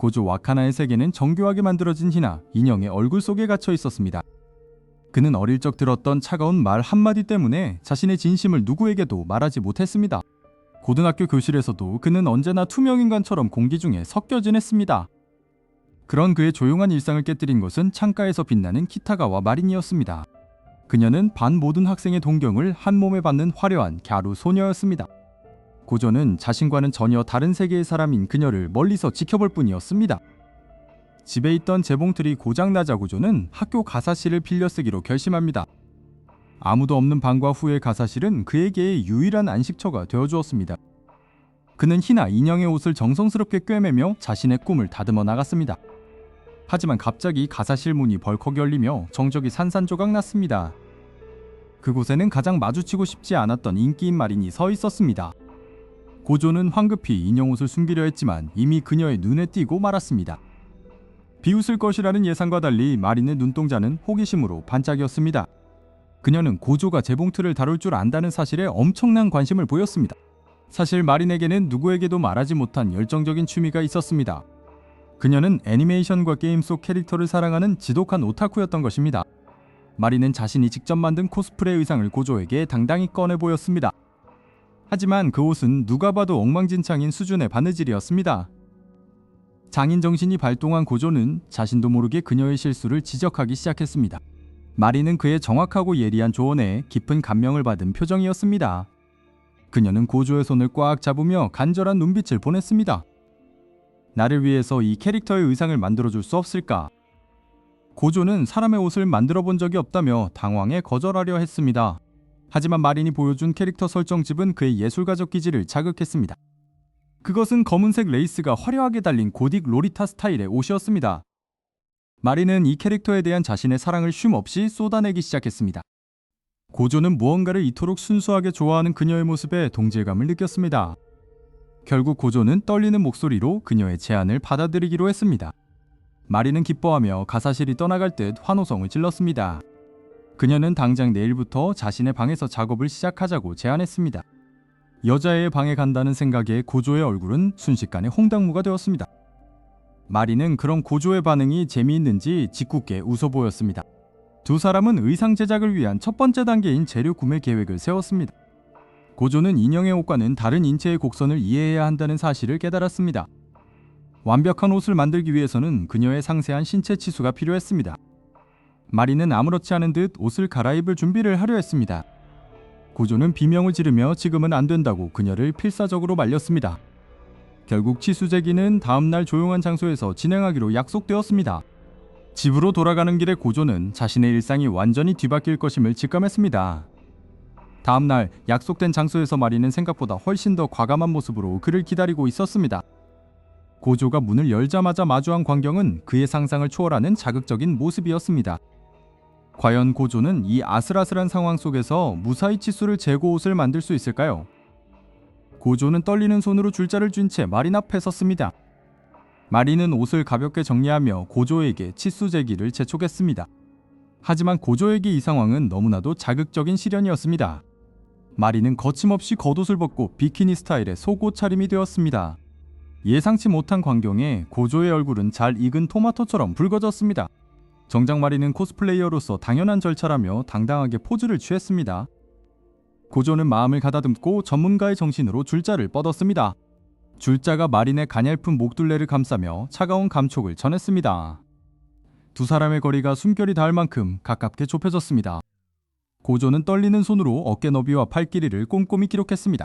고조 와카나의 세계는 정교하게 만들어진 희나 인형의 얼굴 속에 갇혀 있었습니다. 그는 어릴 적 들었던 차가운 말 한마디 때문에 자신의 진심을 누구에게도 말하지 못했습니다. 고등학교 교실에서도 그는 언제나 투명인간처럼 공기 중에 섞여 지냈습니다. 그런 그의 조용한 일상을 깨뜨린 것은 창가에서 빛나는 키타가와 마린이었습니다. 그녀는 반 모든 학생의 동경을 한 몸에 받는 화려한 갸루 소녀였습니다. 고조는 자신과는 전혀 다른 세계의 사람인 그녀를 멀리서 지켜볼 뿐이었습니다. 집에 있던 재봉틀이 고장나자 고조는 학교 가사실을 빌려 쓰기로 결심합니다. 아무도 없는 방과 후의 가사실은 그에게의 유일한 안식처가 되어주었습니다. 그는 희나 인형의 옷을 정성스럽게 꿰매며 자신의 꿈을 다듬어 나갔습니다. 하지만 갑자기 가사실 문이 벌컥 열리며 정적이 산산조각 났습니다. 그곳에는 가장 마주치고 싶지 않았던 인기인 마린이 서 있었습니다. 고조는 황급히 인형 옷을 숨기려 했지만 이미 그녀의 눈에 띄고 말았습니다. 비웃을 것이라는 예상과 달리 마린의 눈동자는 호기심으로 반짝였습니다. 그녀는 고조가 재봉틀을 다룰 줄 안다는 사실에 엄청난 관심을 보였습니다. 사실 마린에게는 누구에게도 말하지 못한 열정적인 취미가 있었습니다. 그녀는 애니메이션과 게임 속 캐릭터를 사랑하는 지독한 오타쿠였던 것입니다. 마린은 자신이 직접 만든 코스프레 의상을 고조에게 당당히 꺼내 보였습니다. 하지만 그 옷은 누가 봐도 엉망진창인 수준의 바느질이었습니다. 장인 정신이 발동한 고조는 자신도 모르게 그녀의 실수를 지적하기 시작했습니다. 마린은 그의 정확하고 예리한 조언에 깊은 감명을 받은 표정이었습니다. 그녀는 고조의 손을 꽉 잡으며 간절한 눈빛을 보냈습니다. 나를 위해서 이 캐릭터의 의상을 만들어줄 수 없을까? 고조는 사람의 옷을 만들어 본 적이 없다며 당황해 거절하려 했습니다. 하지만 마린이 보여준 캐릭터 설정집은 그의 예술가적 기질을 자극했습니다. 그것은 검은색 레이스가 화려하게 달린 고딕 로리타 스타일의 옷이었습니다. 마린은 이 캐릭터에 대한 자신의 사랑을 쉼없이 쏟아내기 시작했습니다. 고조는 무언가를 이토록 순수하게 좋아하는 그녀의 모습에 동질감을 느꼈습니다. 결국 고조는 떨리는 목소리로 그녀의 제안을 받아들이기로 했습니다. 마린은 기뻐하며 가사실이 떠나갈 듯 환호성을 질렀습니다. 그녀는 당장 내일부터 자신의 방에서 작업을 시작하자고 제안했습니다. 여자의 방에 간다는 생각에 고조의 얼굴은 순식간에 홍당무가 되었습니다. 마린은 그런 고조의 반응이 재미있는지 짓궂게 웃어 보였습니다. 두 사람은 의상 제작을 위한 첫 번째 단계인 재료 구매 계획을 세웠습니다. 고조는 인형의 옷과는 다른 인체의 곡선을 이해해야 한다는 사실을 깨달았습니다. 완벽한 옷을 만들기 위해서는 그녀의 상세한 신체 치수가 필요했습니다. 마린은 아무렇지 않은 듯 옷을 갈아입을 준비를 하려 했습니다. 고조는 비명을 지르며 지금은 안 된다고 그녀를 필사적으로 말렸습니다. 결국 치수 재기는 다음날 조용한 장소에서 진행하기로 약속되었습니다. 집으로 돌아가는 길에 고조는 자신의 일상이 완전히 뒤바뀔 것임을 직감했습니다. 다음날 약속된 장소에서 마린은 생각보다 훨씬 더 과감한 모습으로 그를 기다리고 있었습니다. 고조가 문을 열자마자 마주한 광경은 그의 상상을 초월하는 자극적인 모습이었습니다. 과연 고조는 이 아슬아슬한 상황 속에서 무사히 치수를 재고 옷을 만들 수 있을까요? 고조는 떨리는 손으로 줄자를 쥔 채 마린 앞에 섰습니다. 마린은 옷을 가볍게 정리하며 고조에게 치수 재기를 재촉했습니다. 하지만 고조에게 이 상황은 너무나도 자극적인 시련이었습니다. 마린은 거침없이 겉옷을 벗고 비키니 스타일의 속옷 차림이 되었습니다. 예상치 못한 광경에 고조의 얼굴은 잘 익은 토마토처럼 붉어졌습니다. 정작 마린은 코스플레이어로서 당연한 절차라며 당당하게 포즈를 취했습니다. 고조는 마음을 가다듬고 전문가의 정신으로 줄자를 뻗었습니다. 줄자가 마린의 가냘픈 목둘레를 감싸며 차가운 감촉을 전했습니다. 두 사람의 거리가 숨결이 닿을 만큼 가깝게 좁혀졌습니다. 고조는 떨리는 손으로 어깨 너비와 팔 길이를 꼼꼼히 기록했습니다.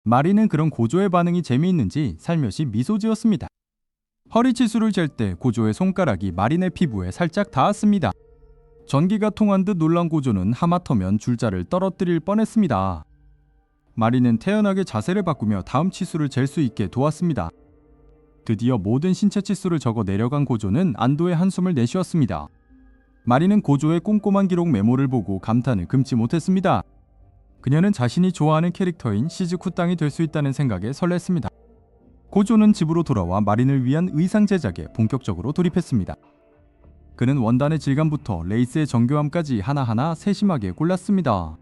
마린은 그런 고조의 반응이 재미있는지 살며시 미소 지었습니다. 허리 치수를 잴 때 고조의 손가락이 마린의 피부에 살짝 닿았습니다. 전기가 통한 듯 놀란 고조는 하마터면 줄자를 떨어뜨릴 뻔했습니다. 마린은 태연하게 자세를 바꾸며 다음 치수를 잴 수 있게 도왔습니다. 드디어 모든 신체 치수를 적어 내려간 고조는 안도의 한숨을 내쉬었습니다. 마린은 고조의 꼼꼼한 기록 메모를 보고 감탄을 금치 못했습니다. 그녀는 자신이 좋아하는 캐릭터인 시즈쿠 땅이 될 수 있다는 생각에 설렜습니다. 고조는 집으로 돌아와 마린을 위한 의상 제작에 본격적으로 돌입했습니다. 그는 원단의 질감부터 레이스의 정교함까지 하나하나 세심하게 골랐습니다.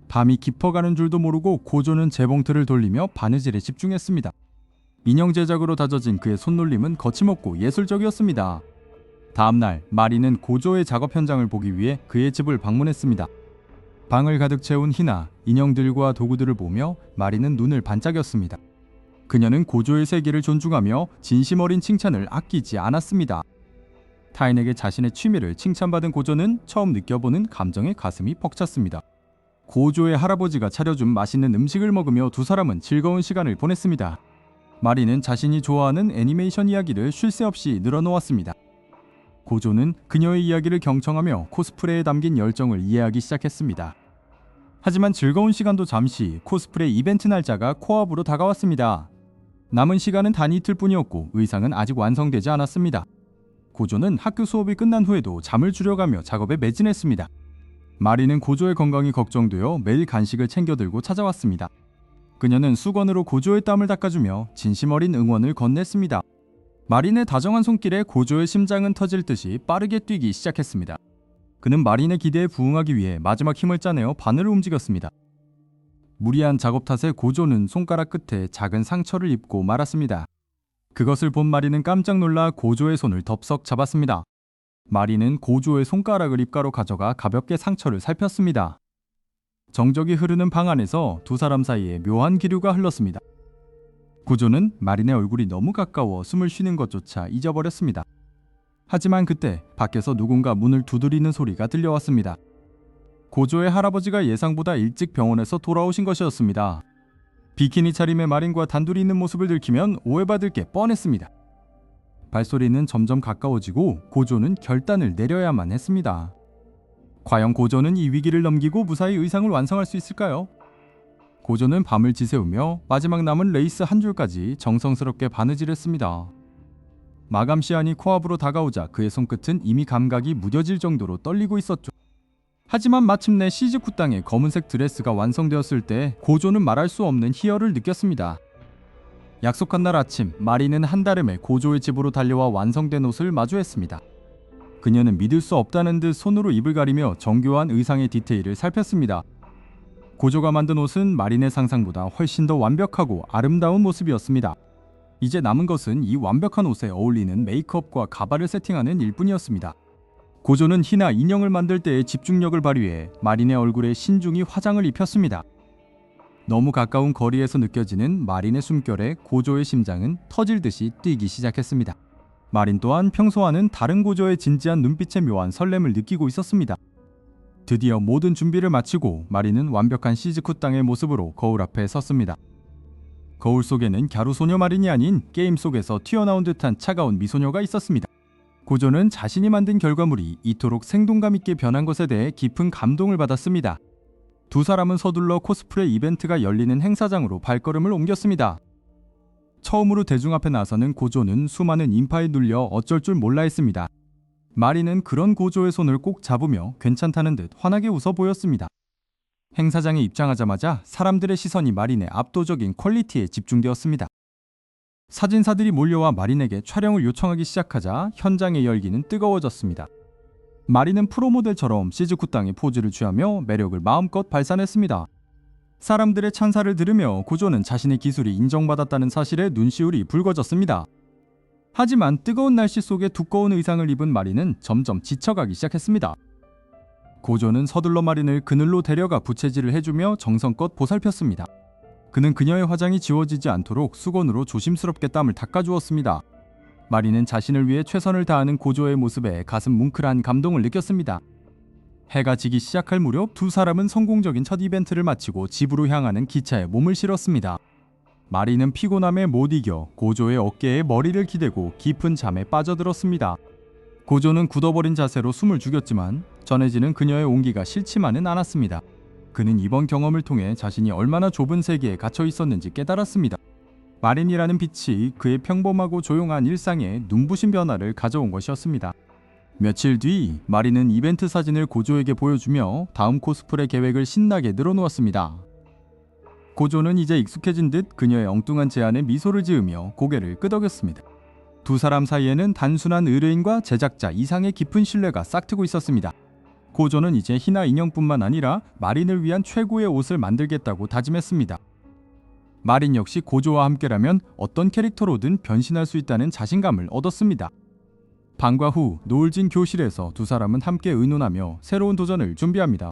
밤이 깊어가는 줄도 모르고 고조는 재봉틀을 돌리며 바느질에 집중했습니다. 인형 제작으로 다져진 그의 손놀림은 거침없고 예술적이었습니다. 다음날 마리는 고조의 작업 현장을 보기 위해 그의 집을 방문했습니다. 방을 가득 채운 희나, 인형들과 도구들을 보며 마리는 눈을 반짝였습니다. 그녀는 고조의 세계를 존중하며 진심 어린 칭찬을 아끼지 않았습니다. 타인에게 자신의 취미를 칭찬받은 고조는 처음 느껴보는 감정에 가슴이 벅찼습니다. 고조의 할아버지가 차려준 맛있는 음식을 먹으며 두 사람은 즐거운 시간을 보냈습니다. 마리는 자신이 좋아하는 애니메이션 이야기를 쉴 새 없이 늘어놓았습니다. 고조는 그녀의 이야기를 경청하며 코스프레에 담긴 열정을 이해하기 시작했습니다. 하지만 즐거운 시간도 잠시 코스프레 이벤트 날짜가 코앞으로 다가왔습니다. 남은 시간은 단 이틀뿐이었고 의상은 아직 완성되지 않았습니다. 고조는 학교 수업이 끝난 후에도 잠을 줄여가며 작업에 매진했습니다. 마리는 고조의 건강이 걱정되어 매일 간식을 챙겨 들고 찾아왔습니다. 그녀는 수건으로 고조의 땀을 닦아주며 진심 어린 응원을 건넸습니다. 마린의 다정한 손길에 고조의 심장은 터질 듯이 빠르게 뛰기 시작했습니다. 그는 마린의 기대에 부응하기 위해 마지막 힘을 짜내어 바늘을 움직였습니다. 무리한 작업 탓에 고조는 손가락 끝에 작은 상처를 입고 말았습니다. 그것을 본 마린은 깜짝 놀라 고조의 손을 덥석 잡았습니다. 마린은 고조의 손가락을 입가로 가져가 가볍게 상처를 살폈습니다. 정적이 흐르는 방 안에서 두 사람 사이에 묘한 기류가 흘렀습니다. 고조는 마린의 얼굴이 너무 가까워 숨을 쉬는 것조차 잊어버렸습니다. 하지만 그때 밖에서 누군가 문을 두드리는 소리가 들려왔습니다. 고조의 할아버지가 예상보다 일찍 병원에서 돌아오신 것이었습니다. 비키니 차림의 마린과 단둘이 있는 모습을 들키면 오해받을 게 뻔했습니다. 발소리는 점점 가까워지고 고조는 결단을 내려야만 했습니다. 과연 고조는 이 위기를 넘기고 무사히 의상을 완성할 수 있을까요? 고조는 밤을 지새우며 마지막 남은 레이스 한 줄까지 정성스럽게 바느질했습니다. 마감 시한이 코앞으로 다가오자 그의 손끝은 이미 감각이 무뎌질 정도로 떨리고 있었죠. 하지만 마침내 시즈쿠 땅의 검은색 드레스가 완성되었을 때 고조는 말할 수 없는 희열을 느꼈습니다. 약속한 날 아침, 마리는 한달음에 고조의 집으로 달려와 완성된 옷을 마주했습니다. 그녀는 믿을 수 없다는 듯 손으로 입을 가리며 정교한 의상의 디테일을 살폈습니다. 고조가 만든 옷은 마린의 상상보다 훨씬 더 완벽하고 아름다운 모습이었습니다. 이제 남은 것은 이 완벽한 옷에 어울리는 메이크업과 가발을 세팅하는 일뿐이었습니다. 고조는 희나 인형을 만들 때의 집중력을 발휘해 마린의 얼굴에 신중히 화장을 입혔습니다. 너무 가까운 거리에서 느껴지는 마린의 숨결에 고조의 심장은 터질 듯이 뛰기 시작했습니다. 마린 또한 평소와는 다른 고조의 진지한 눈빛에 묘한 설렘을 느끼고 있었습니다. 드디어 모든 준비를 마치고 마린은 완벽한 시즈쿠 땅의 모습으로 거울 앞에 섰습니다. 거울 속에는 갸루소녀 마린이 아닌 게임 속에서 튀어나온 듯한 차가운 미소녀가 있었습니다. 고조는 자신이 만든 결과물이 이토록 생동감 있게 변한 것에 대해 깊은 감동을 받았습니다. 두 사람은 서둘러 코스프레 이벤트가 열리는 행사장으로 발걸음을 옮겼습니다. 처음으로 대중 앞에 나서는 고조는 수많은 인파에 눌려 어쩔 줄 몰라 했습니다. 마린은 그런 고조의 손을 꼭 잡으며 괜찮다는 듯 환하게 웃어 보였습니다. 행사장에 입장하자마자 사람들의 시선이 마린의 압도적인 퀄리티에 집중되었습니다. 사진사들이 몰려와 마린에게 촬영을 요청하기 시작하자 현장의 열기는 뜨거워졌습니다. 마린은 프로모델처럼 시즈쿠 땅의 포즈를 취하며 매력을 마음껏 발산했습니다. 사람들의 찬사를 들으며 고조는 자신의 기술이 인정받았다는 사실에 눈시울이 붉어졌습니다. 하지만 뜨거운 날씨 속에 두꺼운 의상을 입은 마린은 점점 지쳐가기 시작했습니다. 고조는 서둘러 마린을 그늘로 데려가 부채질을 해주며 정성껏 보살폈습니다. 그는 그녀의 화장이 지워지지 않도록 수건으로 조심스럽게 땀을 닦아주었습니다. 마린은 자신을 위해 최선을 다하는 고조의 모습에 가슴 뭉클한 감동을 느꼈습니다. 해가 지기 시작할 무렵 두 사람은 성공적인 첫 이벤트를 마치고 집으로 향하는 기차에 몸을 실었습니다. 마린은 피곤함에 못 이겨 고조의 어깨에 머리를 기대고 깊은 잠에 빠져들었습니다. 고조는 굳어버린 자세로 숨을 죽였지만 전해지는 그녀의 온기가 싫지만은 않았습니다. 그는 이번 경험을 통해 자신이 얼마나 좁은 세계에 갇혀 있었는지 깨달았습니다. 마린이라는 빛이 그의 평범하고 조용한 일상에 눈부신 변화를 가져온 것이었습니다. 며칠 뒤 마린은 이벤트 사진을 고조에게 보여주며 다음 코스프레 계획을 신나게 늘어놓았습니다. 고조는 이제 익숙해진 듯 그녀의 엉뚱한 제안에 미소를 지으며 고개를 끄덕였습니다. 두 사람 사이에는 단순한 의뢰인과 제작자 이상의 깊은 신뢰가 싹트고 있었습니다. 고조는 이제 희나 인형뿐만 아니라 마린을 위한 최고의 옷을 만들겠다고 다짐했습니다. 마린 역시 고조와 함께라면 어떤 캐릭터로든 변신할 수 있다는 자신감을 얻었습니다. 방과 후 노을진 교실에서 두 사람은 함께 의논하며 새로운 도전을 준비합니다.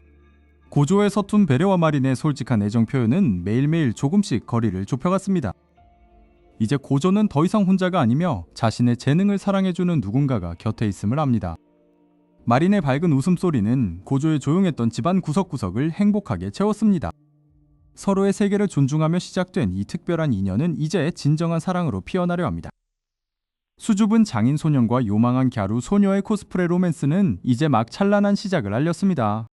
고조의 서툰 배려와 마린의 솔직한 애정 표현은 매일매일 조금씩 거리를 좁혀갔습니다. 이제 고조는 더 이상 혼자가 아니며 자신의 재능을 사랑해주는 누군가가 곁에 있음을 압니다. 마린의 밝은 웃음소리는 고조의 조용했던 집안 구석구석을 행복하게 채웠습니다. 서로의 세계를 존중하며 시작된 이 특별한 인연은 이제 진정한 사랑으로 피어나려 합니다. 수줍은 장인 소년과 요망한 갸루 소녀의 코스프레 로맨스는 이제 막 찬란한 시작을 알렸습니다.